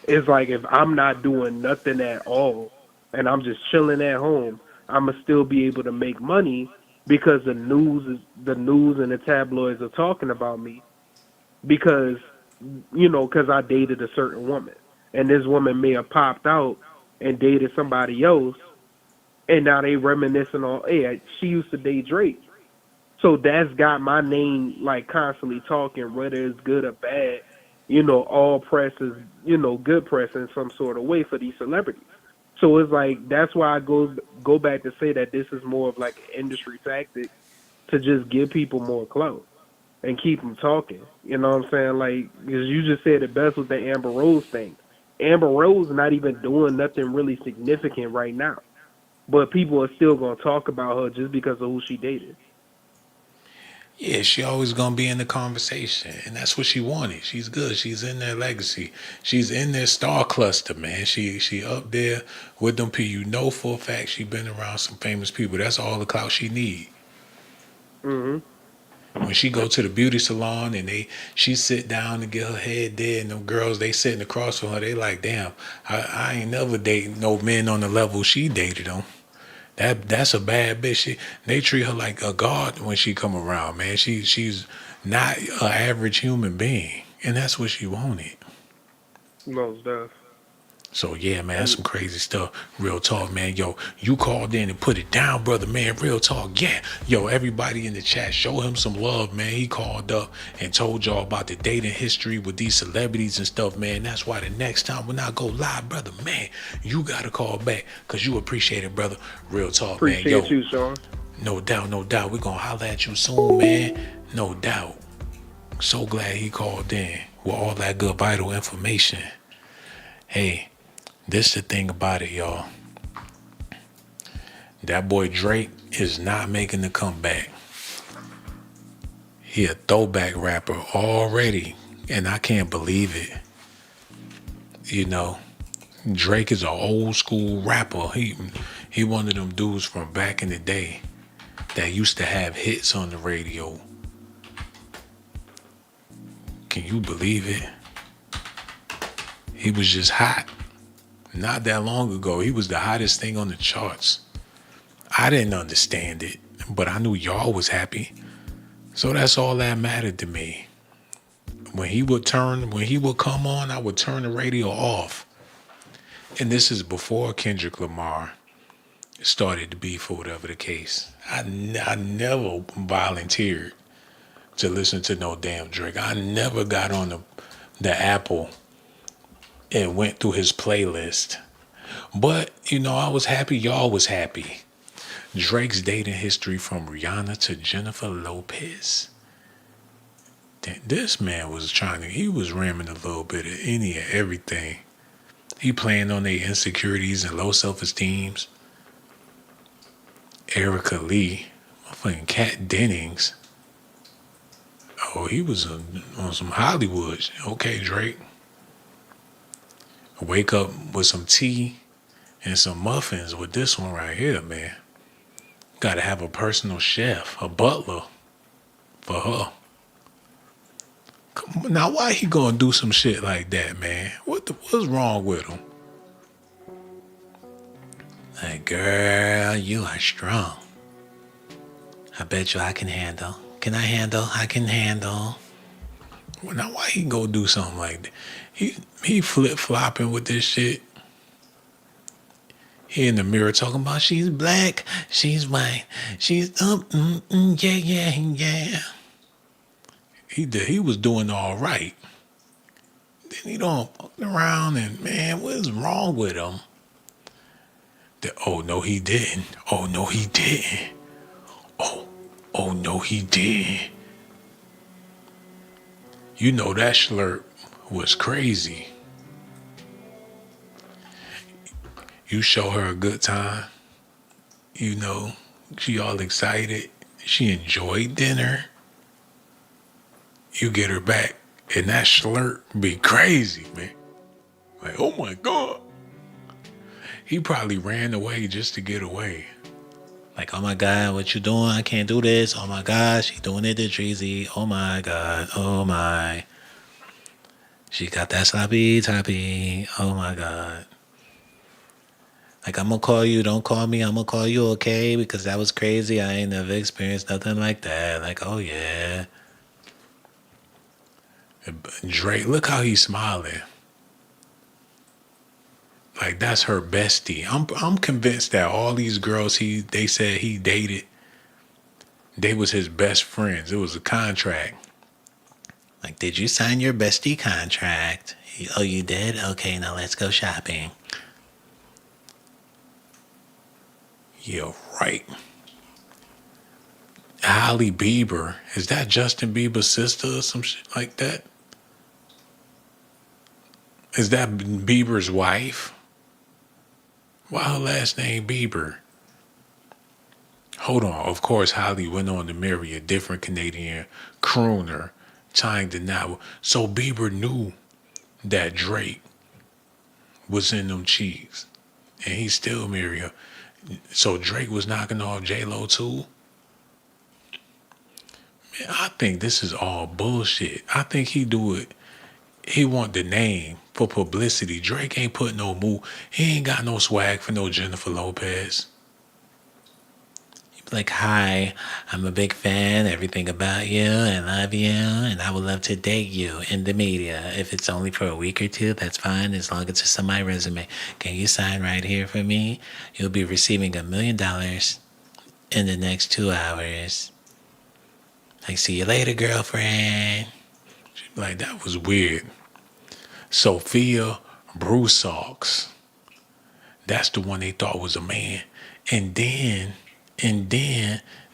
It's like if I'm not doing nothing at all and I'm just chilling at home, I'ma still be able to make money because the news and the tabloids are talking about me because because I dated a certain woman and this woman may have popped out and dated somebody else and now they reminiscing on hey she used to date Drake. So that's got my name like constantly talking, whether it's good or bad. All press is, good press in some sort of way for these celebrities. So it's like that's why I go back to say that this is more of like an industry tactic to just give people more clout and keep them talking. You know what I'm saying? Like, because you just said it best with the Amber Rose thing. Amber Rose not even doing nothing really significant right now, but people are still gonna talk about her just because of who she dated. Yeah, she always gonna be in the conversation, and that's what she wanted. She's good. She's in their legacy. She's in their star cluster, man. She up there with them people. You know for a fact she been around some famous people. That's all the clout she need. Hmm. When she go to the beauty salon and she sit down and get her head did, and them girls they sitting across from her, they like, damn, I ain't never dating no men on the level she dated them. That's a bad bitch. They treat her like a god when she come around, man. She's not an average human being, and that's what she wanted. Most stuff. So yeah, man, that's And some crazy stuff. Real talk, man. Yo, you called in and put it down, brother, man. Real talk, yeah. Yo, everybody in the chat, show him some love, man. He called up and told y'all about the dating history with these celebrities and stuff, man. That's why the next time when I go live, brother, man, you gotta call back because you appreciate it, brother. Real talk, man. appreciate Yo, you, Sean. no doubt, no doubt. We're gonna holler at you soon, man. No doubt. So glad he called in with all that good vital information. Hey, this the thing about it, y'all. That boy Drake is not making the comeback. He a throwback rapper already, and I can't believe it. Drake is an old school rapper. He one of them dudes from back in the day that used to have hits on the radio. Can you believe it? He was just hot. Not that long ago, he was the hottest thing on the charts. I didn't understand it, but I knew y'all was happy. So that's all that mattered to me. When he would come on, I would turn the radio off. And this is before Kendrick Lamar started to beef or whatever the case. I never volunteered to listen to no damn Drake. I never got on the Apple and went through his playlist. But, I was happy y'all was happy. Drake's dating history from Rihanna to Jennifer Lopez. This man was he was ramming a little bit of any and everything. He playing on their insecurities and low self-esteems. Erica Lee, fucking Kat Dennings. Oh, he was on some Hollywood. Okay, Drake. Wake up with some tea and some muffins with this one right here, man. Gotta have a personal chef, a butler for her. Now, why he gonna do some shit like that, man? What's wrong with him? Like, girl, you are strong. I bet you I can handle. Can I handle? I can handle. Well, now why he go do something like that? He flip flopping with this shit. He in the mirror talking about she's black, she's white, she's yeah, yeah, yeah. He was doing all right. Then he don't fucking around and man, what is wrong with him? Oh no, he didn't. Oh no, he didn't. Oh no, he didn't. You know that slurp was crazy. You show her a good time. You know, she all excited. She enjoyed dinner. You get her back, and that slurp be crazy, man. Like, oh my God. He probably ran away just to get away. Like, oh my God, what you doing? I can't do this. Oh my God, she doing it to Treasy. Oh my God, oh my. She got that sloppy toppy. Oh my God. Like, I'm gonna call you, don't call me, I'm gonna call you, okay? Because that was crazy. I ain't never experienced nothing like that. Like, oh yeah. Drake, look how he's smiling. Like, that's her bestie. I'm convinced that all these girls they said he dated, they was his best friends. It was a contract. Like, did you sign your bestie contract? Oh, you did? Okay, now let's go shopping. Yeah, right. Hailey Bieber, is that Justin Bieber's sister or some shit like that? Is that Bieber's wife? Why her last name Bieber? Hold on. Of course, Hailey went on to marry a different Canadian crooner, tying the knot. So Bieber knew that Drake was in them cheeks, and he still married her. So Drake was knocking off J-Lo too? Man, I think this is all bullshit. I think he do it. He want the name for publicity. Drake ain't put no move. He ain't got no swag for no Jennifer Lopez. Like, hi, I'm a big fan, everything about you, I love you, and I would love to date you in the media. If it's only for a week or two, that's fine, as long as it's on my resume. Can you sign right here for me? You'll be receiving $1 million in the next 2 hours. Like, see you later, girlfriend. Like, that was weird. Sophia Brussaux. That's the one they thought was a man. And then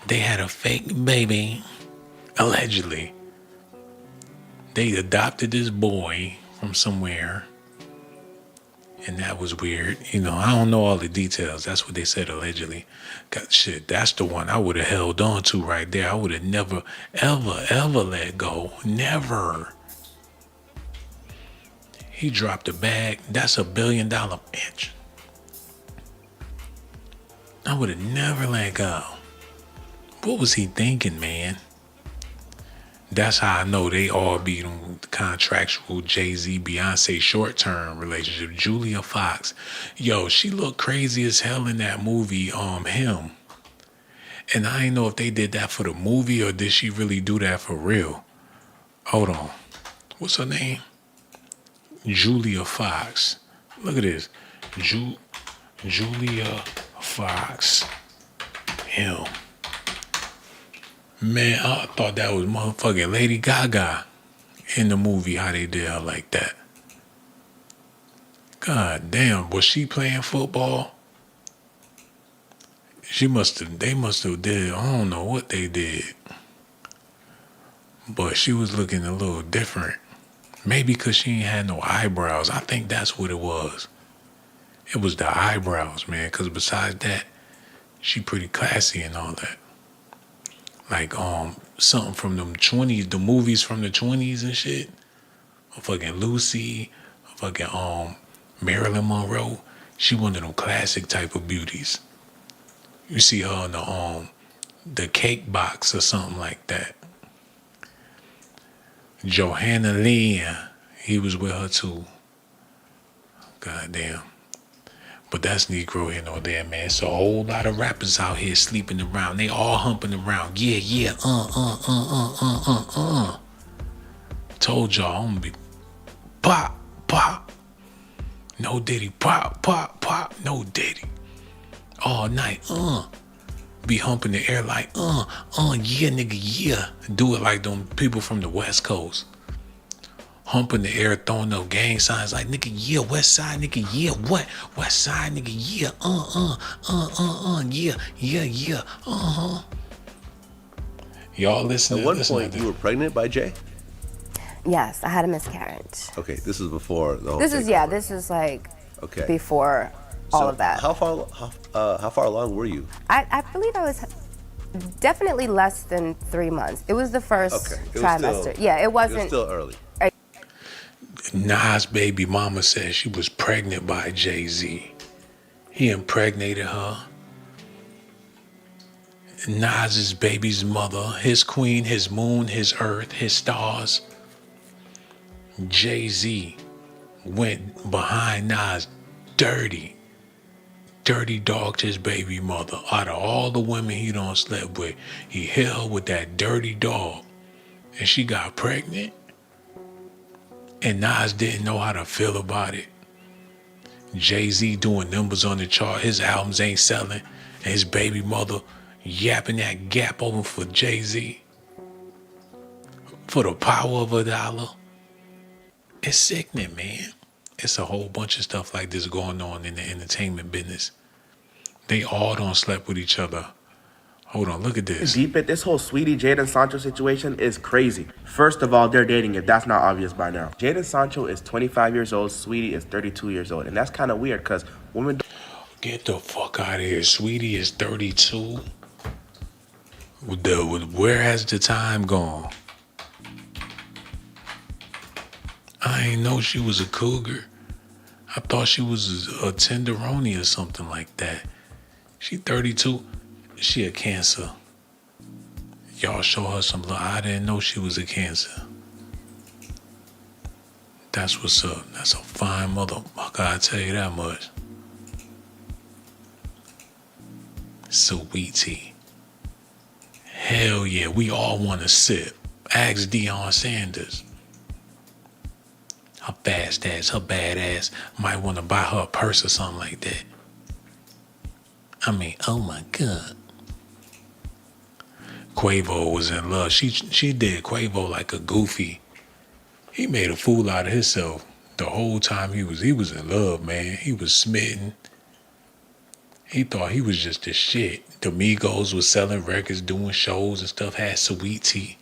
they had a fake baby, allegedly. They adopted this boy from somewhere, and that was weird. You know, I don't know all the details. That's what they said, allegedly. God, shit, that's the one I would have held on to right there. I would have never, ever let go. Never. He dropped a bag. That's $1 billion bitch. I would have never let go. What was he thinking, man? That's how I know they all be contractual Jay-Z, Beyonce short-term relationship. Julia Fox. Yo, she looked crazy as hell in that movie, Him. And I ain't know if they did that for the movie or did she really do that for real. Hold on. What's her name? Julia Fox. Look at this. Julia Fox. Him. Man, I thought that was motherfucking Lady Gaga in the movie, how they did her like that. God damn, was she playing football? They must have did, I don't know what they did. But she was looking a little different. Maybe because she ain't had no eyebrows. I think that's what it was. It was the eyebrows, man, because besides that, she pretty classy and all that. Like, something from them 20s, the movies from the 20s and shit. Fucking Lucy, fucking, Marilyn Monroe. She one of them classic type of beauties. You see her on the Cake Box or something like that. Johanna Lee, he was with her too. God damn. But that's Negro here nor there, man. It's a whole lot of rappers out here sleeping around. They all humping around. Yeah, yeah, Told y'all I'm gonna be pop, pop. No Diddy, pop, pop, pop. No Diddy. All night, Be humping the air like, yeah, nigga, yeah. Do it like them people from the West Coast. Humping the air, throwing up gang signs like, nigga, yeah, West Side, nigga, yeah, what? West Side, nigga, yeah, yeah, Y'all listen At to one this. point, you were pregnant by Jay? Yes, I had a miscarriage. Okay, this is before the whole This is takeover. this is like Okay. before all of that. How far along were you? I believe I was definitely less than 3 months. It was the first Okay. It was trimester. still- Yeah, it It was wasn't. still early. Nas' baby mama said she was pregnant by Jay-Z. He impregnated her. Nas's baby's mother, his queen, his moon, his earth, his stars. Jay-Z went behind Nas dirty dogged his baby mother. Out of all the women he done slept with, he hit her with that dirty dog. And she got pregnant. And Nas didn't know how to feel about it. Jay-Z doing numbers on the chart. His albums ain't selling. And his baby mother yapping that gap over for Jay-Z. For the power of $1. It's sickening, man. It's a whole bunch of stuff like this going on in the entertainment business. They all don't slept with each other. Hold on, look at this. Deep it, this whole Sweetie Jaden Sancho situation is crazy. First of all, they're dating if that's not obvious by now. Jaden Sancho is 25 years old, Sweetie is 32 years old. And that's kind of weird because women Get the fuck out of here. Sweetie is 32. Where has the time gone? I ain't know she was a cougar. I thought she was a tenderoni or something like that. She 32. She a Cancer. Y'all show her some love. I didn't know she was a Cancer. That's what's up. That's a fine motherfucker, I tell you that much. Sweetie. Hell yeah, we all want to sip. Ask Deion Sanders. Her fast ass, her bad ass might want to buy her a purse or something like that. I mean, oh my God. Quavo was in love. She did Quavo like a goofy. He made a fool out of himself the whole time he was in love, man. He was smitten. He thought he was just the shit. The Migos was selling records, doing shows and stuff, had sweet tea.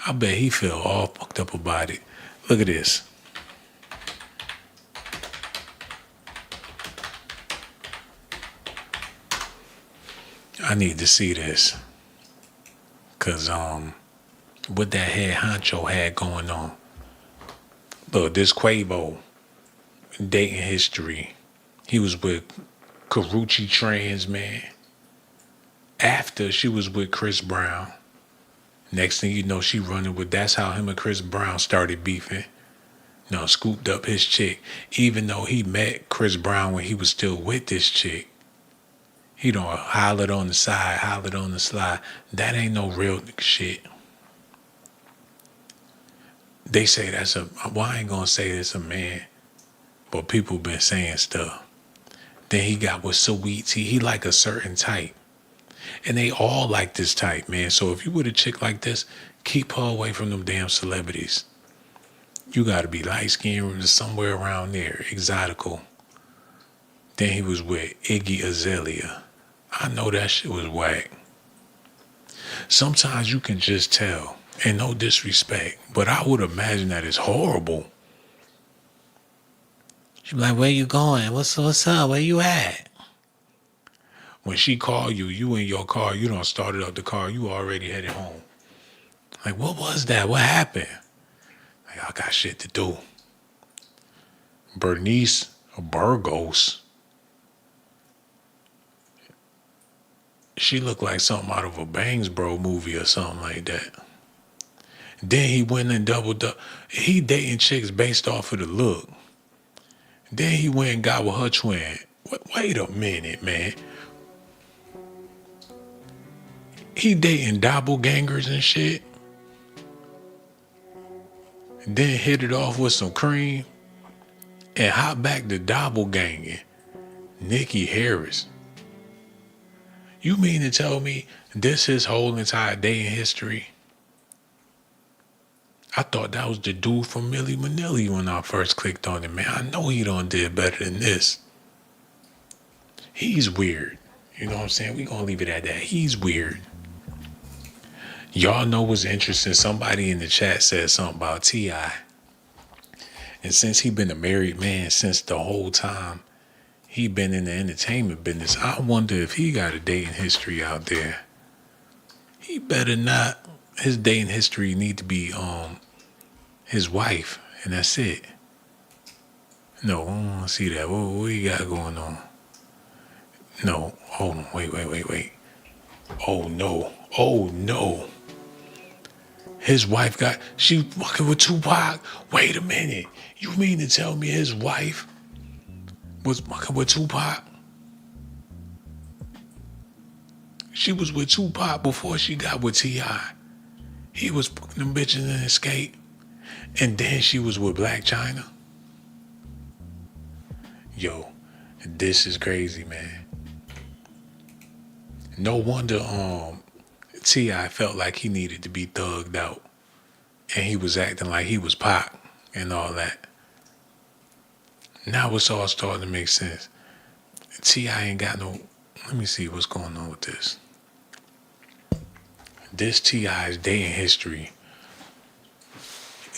I bet he felt all fucked up about it. Look at this. I need to see this. Cause what that head honcho had going on. Look, this Quavo dating history. He was with Karuchi Trans, man. After she was with Chris Brown. Next thing you know, she running with, that's how him and Chris Brown started beefing. No, scooped up his chick. Even though he met Chris Brown when he was still with this chick. He don't hollered on the side, hollered on the slide. That ain't no real shit. They say that's well, I ain't gonna say it's a man, but people been saying stuff. Then he got with Sweet Tea. He like a certain type. And they all like this type, man. So if you with a chick like this, keep her away from them damn celebrities. You gotta be light-skinned somewhere around there, exotical. Then he was with Iggy Azalea. I know that shit was whack. Sometimes you can just tell, and no disrespect, but I would imagine that it's horrible. She be like, where you going? What's up? Where you at? When she call you, you in your car, you don't started up the car, you already headed home. Like, what was that? What happened? Like, I got shit to do. Bernice Burgos. She looked like something out of a Bangs Bro movie or something like that. Then he went and doubled up. He dating chicks based off of the look. Then he went and got with her twin. Wait a minute, man. He dating doppelgangers and shit. Then hit it off with some cream and hop back to doppelganging Nikki Harris. You mean to tell me this his whole entire dating history? I thought that was the dude from Milli Vanilli when I first clicked on him, man. I know he done did better than this. He's weird. You know what I'm saying? We gonna leave it at that. He's weird. Y'all know what's interesting? Somebody in the chat said something about T.I. And since he been a married man since the whole time he been in the entertainment business, I wonder if he got a dating history out there. He better not. His dating history need to be his wife, and that's it. No, I don't want to see that. What you got going on? No, hold on. Wait. Oh no. His wife she fucking with Tupac. Wait a minute. You mean to tell me his wife was fucking with Tupac? She was with Tupac before she got with T.I. He was fucking them bitches in Escape. And then she was with Black China. Yo, this is crazy, man. No wonder T.I. felt like he needed to be thugged out. And he was acting like he was Pac and all that. Now it's all starting to make sense. T.I. ain't got no... Let me see what's going on with this. This T.I.'s dating history.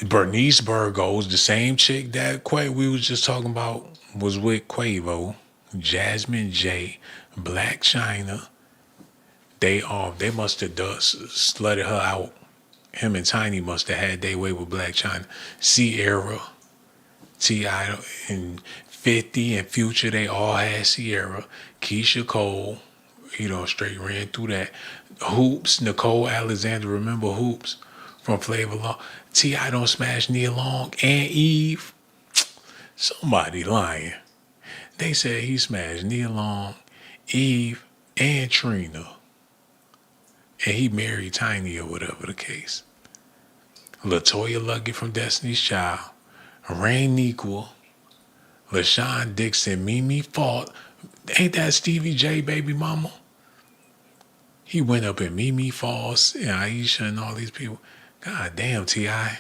Bernice Burgos, the same chick that we was just talking about, was with Quavo, Jasmine J, Black China. They must have slutted her out. Him and Tiny must have had their way with Black China. Sierra, T.I. and 50 and Future, they all had Sierra. Keisha Cole, straight ran through that. Hoops, Nicole Alexander, remember Hoops from Flavor Law? T.I. don't smash Nia Long and Eve. Somebody lying. They said he smashed Nia Long, Eve, and Trina. And he married Tiny or whatever the case. LaToya Luckett from Destiny's Child, Rain Equal, LaShawn Dixon, Mimi Fault. Ain't that Stevie J baby mama? He went up in Mimi Falls and Aisha and all these people. God damn, T.I.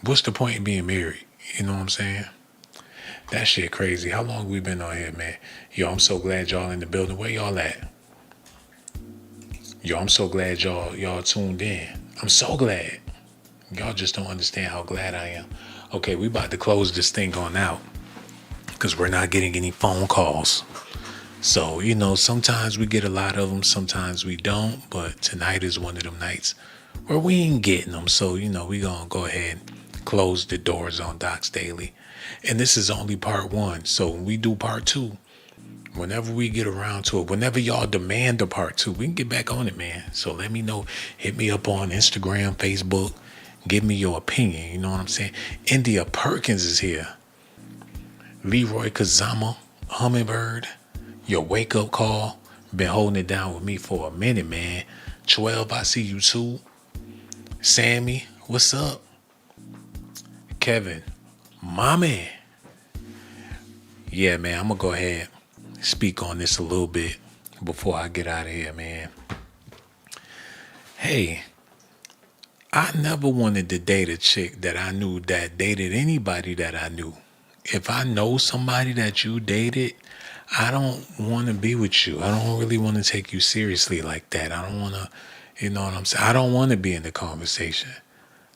What's the point in being married? You know what I'm saying? That shit crazy. How long we been on here, man? Yo, I'm so glad y'all in the building. Where y'all at? Yo, I'm so glad y'all tuned in. I'm so glad. Y'all just don't understand how glad I am. Okay, we about to close this thing on out because we're not getting any phone calls. So, sometimes we get a lot of them, sometimes we don't, but tonight is one of them nights where we ain't getting them. So, we gonna go ahead and close the doors on Docs Daily. And this is only part 1. So when we do part 2, whenever we get around to it, whenever y'all demand a part 2, we can get back on it, man. So let me know. Hit me up on Instagram, Facebook. Give me your opinion. You know what I'm saying? India Perkins is here. Leroy Kazama, Hummingbird. Your wake-up call. Been holding it down with me for a minute, man. 12, I see you too. Sammy, what's up? Kevin, my man. Yeah, man, I'm going to go ahead and speak on this a little bit before I get out of here, man. Hey, I never wanted to date a chick that I knew that dated anybody that I knew. If I know somebody that you dated, I don't want to be with you. I don't really want to take you seriously like that. I don't want to, you know what I'm saying? I don't want to be in the conversation.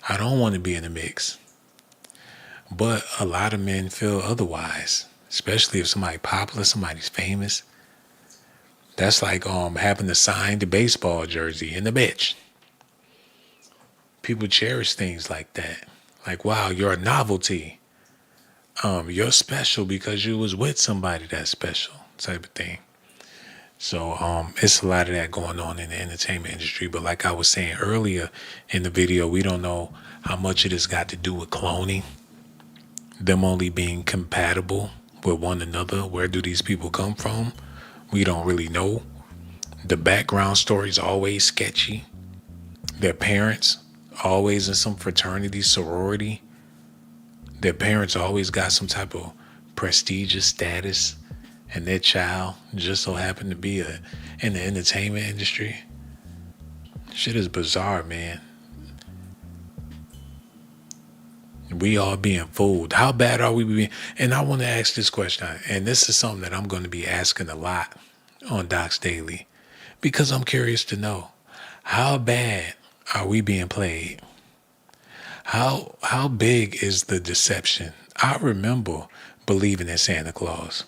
I don't want to be in the mix. But a lot of men feel otherwise, especially if somebody's popular, somebody's famous. That's like having to sign the baseball jersey in the bitch. People cherish things like that. Like, wow, you're a novelty. You're special because you was with somebody that's special, type of thing. So it's a lot of that going on in the entertainment industry. But like I was saying earlier in the video, we don't know how much it has got to do with cloning, them only being compatible with one another. Where do these people come from? We don't really know. The background stories always sketchy. Their parents always in some fraternity, sorority. Their parents always got some type of prestigious status, and their child just so happened to be in the entertainment industry. Shit is bizarre, man. We all being fooled. How bad are we being? And I want to ask this question, and this is something that I'm going to be asking a lot on Docs Daily, because I'm curious to know, how bad are we being played? How big is the deception? I remember believing in Santa Claus.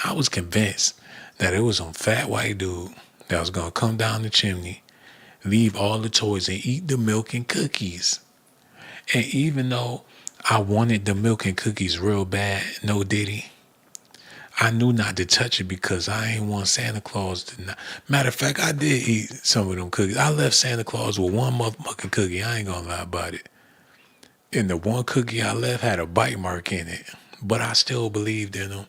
I was convinced that it was some fat white dude that was gonna come down the chimney, leave all the toys, and eat the milk and cookies. And even though I wanted the milk and cookies real bad, no diddy, I knew not to touch it because I ain't want Santa Claus to not. Matter of fact, I did eat some of them cookies. I left Santa Claus with one motherfucking cookie. I ain't gonna lie about it. And the one cookie I left had a bite mark in it. But I still believed in him.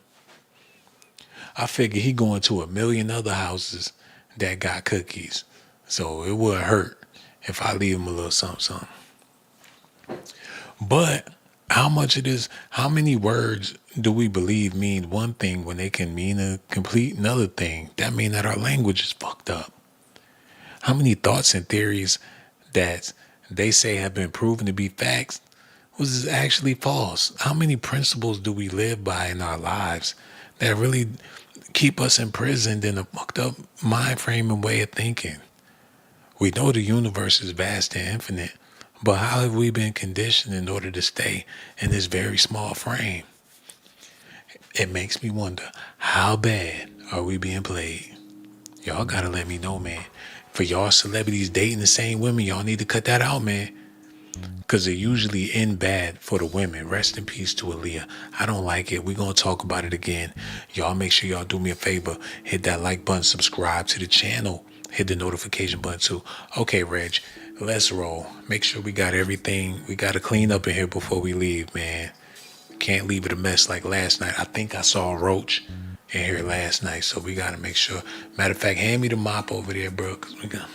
I figured he going to a million other houses that got cookies. So it wouldn't hurt if I leave him a little something, something. But how many words do we believe mean one thing when they can mean a complete another thing? That mean that our language is fucked up. How many thoughts and theories that they say have been proven to be facts was actually false? How many principles do we live by in our lives that really keep us imprisoned in a fucked up mind frame and way of thinking? We know the universe is vast and infinite, but how have we been conditioned in order to stay in this very small frame? It makes me wonder, how bad are we being played? Y'all gotta let me know, man. For y'all celebrities dating the same women, y'all need to cut that out, man. Because it usually end bad for the women. Rest in peace to Aaliyah. I don't like it. We're going to talk about it again. Y'all make sure y'all do me a favor. Hit that like button. Subscribe to the channel. Hit the notification button too. Okay, Reg, let's roll. Make sure we got everything. We got to clean up in here before we leave, man. Can't leave it a mess like last night. I think I saw a roach in here last night, so we got to make sure. Matter of fact, hand me the mop over there, bro, because we got...